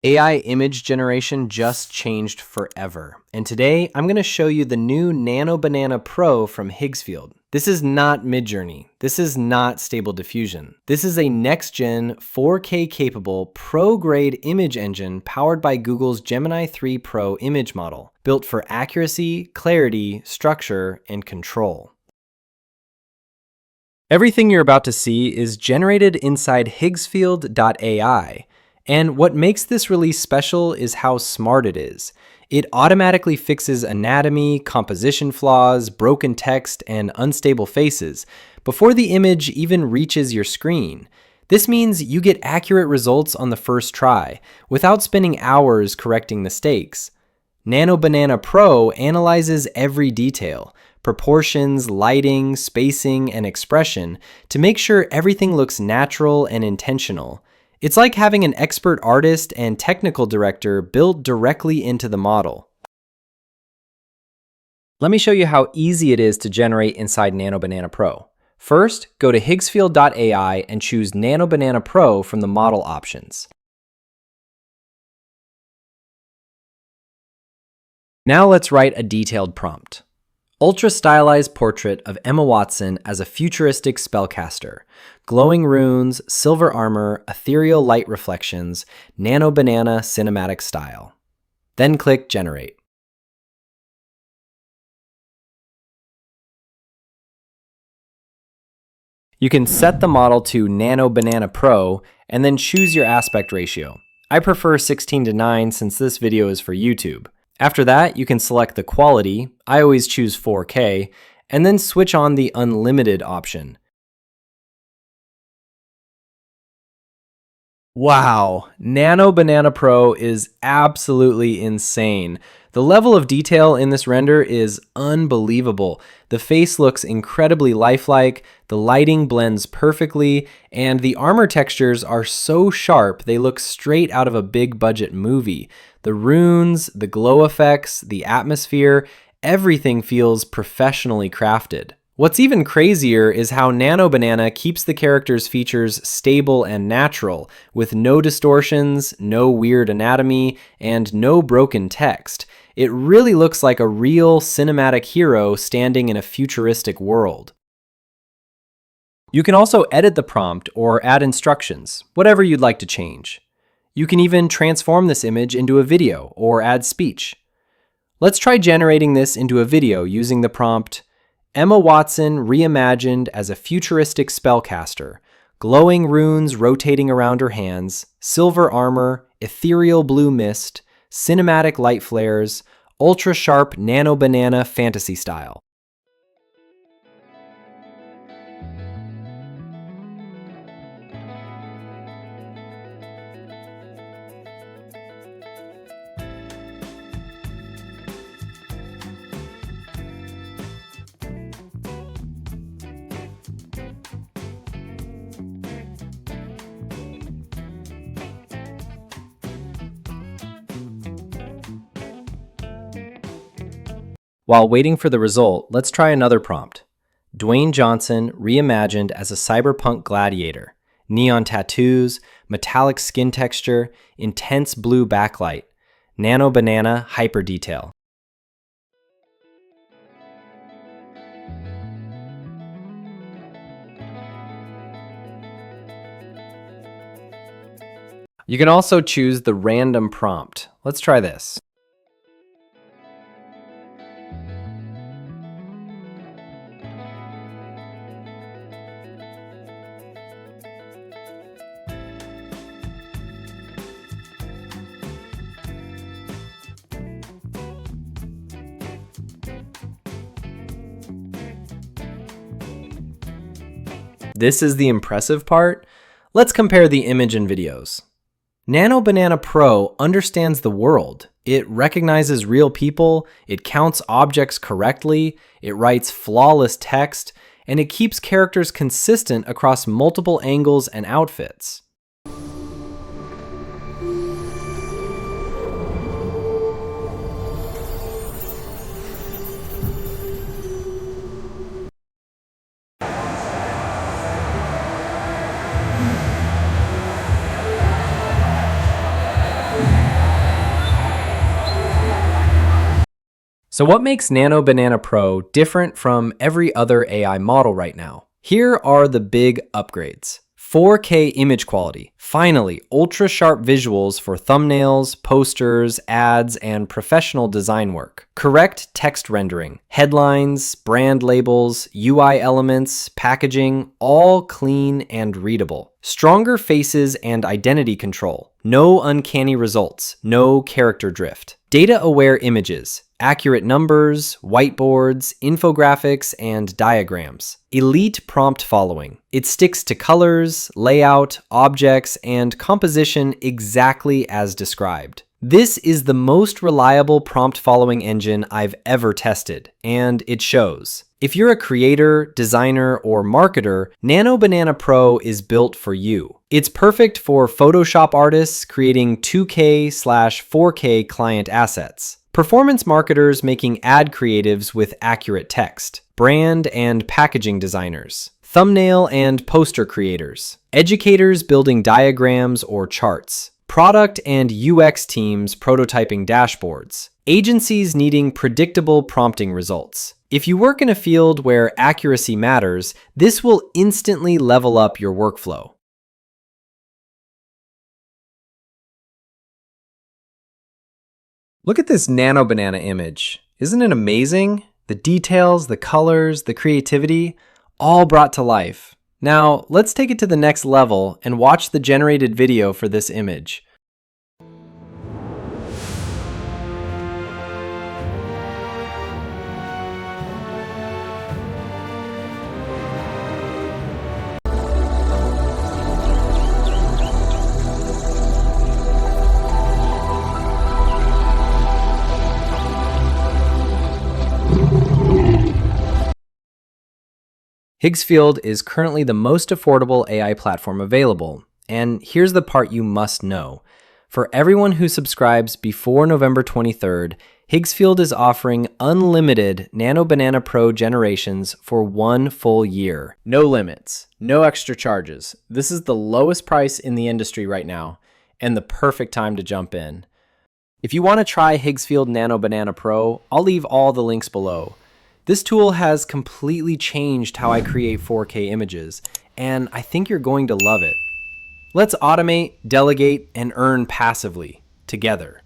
AI image generation just changed forever. And today, I'm going to show you the new Nano Banana Pro from Higgsfield. This is not Midjourney. This is not Stable Diffusion. This is a next-gen, 4K capable, pro-grade image engine powered by Google's Gemini 3 Pro image model, built for accuracy, clarity, structure, and control. Everything you're about to see is generated inside Higgsfield AI. And what makes this release special is how smart it is. It automatically fixes anatomy, composition flaws, broken text, and unstable faces before the image even reaches your screen. This means you get accurate results on the first try, without spending hours correcting mistakes. Nano Banana Pro analyzes every detail, proportions, lighting, spacing, and expression to make sure everything looks natural and intentional. It's like having an expert artist and technical director built directly into the model. Let me show you how easy it is to generate inside Nano Banana Pro. First, go to Higgsfield AI and choose Nano Banana Pro from the model options. Now let's write a detailed prompt. Ultra-stylized portrait of Emma Watson as a futuristic spellcaster. Glowing runes, silver armor, ethereal light reflections, nano banana cinematic style. Then click Generate. You can set the model to Nano Banana Pro and then choose your aspect ratio. I prefer 16:9 since this video is for YouTube. After that, you can select the quality, I always choose 4K, and then switch on the unlimited option. Wow, Nano Banana Pro is absolutely insane. The level of detail in this render is unbelievable. The face looks incredibly lifelike, the lighting blends perfectly, and the armor textures are so sharp they look straight out of a big budget movie. The runes, the glow effects, the atmosphere, everything feels professionally crafted. What's even crazier is how Nano Banana keeps the character's features stable and natural, with no distortions, no weird anatomy, and no broken text. It really looks like a real cinematic hero standing in a futuristic world. You can also edit the prompt or add instructions, whatever you'd like to change. You can even transform this image into a video or add speech. Let's try generating this into a video using the prompt, Emma Watson reimagined as a futuristic spellcaster, glowing runes rotating around her hands, silver armor, ethereal blue mist, cinematic light flares, ultra-sharp nano banana fantasy style. While waiting for the result, let's try another prompt. Dwayne Johnson reimagined as a cyberpunk gladiator. Neon tattoos, metallic skin texture, intense blue backlight, nano banana hyper detail. You can also choose the random prompt. Let's try this. This is the impressive part. Let's compare the image and videos. Nano Banana Pro understands the world. It recognizes real people, it counts objects correctly, it writes flawless text, and it keeps characters consistent across multiple angles and outfits. So what makes Nano Banana Pro different from every other AI model right now? Here are the big upgrades. 4K image quality. Finally, ultra sharp visuals for thumbnails, posters, ads, and professional design work. Correct text rendering. Headlines, brand labels, UI elements, packaging, all clean and readable. Stronger faces and identity control. No uncanny results. No character drift. Data-aware images. Accurate numbers, whiteboards, infographics, and diagrams. Elite prompt following. It sticks to colors, layout, objects, and composition exactly as described. This is the most reliable prompt following engine I've ever tested, and it shows. If you're a creator, designer, or marketer, Nano Banana Pro is built for you. It's perfect for Photoshop artists creating 2K/4K client assets. Performance marketers making ad creatives with accurate text, brand and packaging designers, thumbnail and poster creators, educators building diagrams or charts, product and UX teams prototyping dashboards, agencies needing predictable prompting results. If you work in a field where accuracy matters, this will instantly level up your workflow. Look at this Nano Banana image. Isn't it amazing? The details, the colors, the creativity, all brought to life. Now, let's take it to the next level and watch the generated video for this image. Higgsfield is currently the most affordable AI platform available, and here's the part you must know. For everyone who subscribes before November 23rd, Higgsfield is offering unlimited Nano Banana Pro generations for 1 full year. No limits, no extra charges. This is the lowest price in the industry right now, and the perfect time to jump in. If you want to try Higgsfield Nano Banana Pro, I'll leave all the links below. This tool has completely changed how I create 4K images, and I think you're going to love it. Let's automate, delegate, and earn passively together.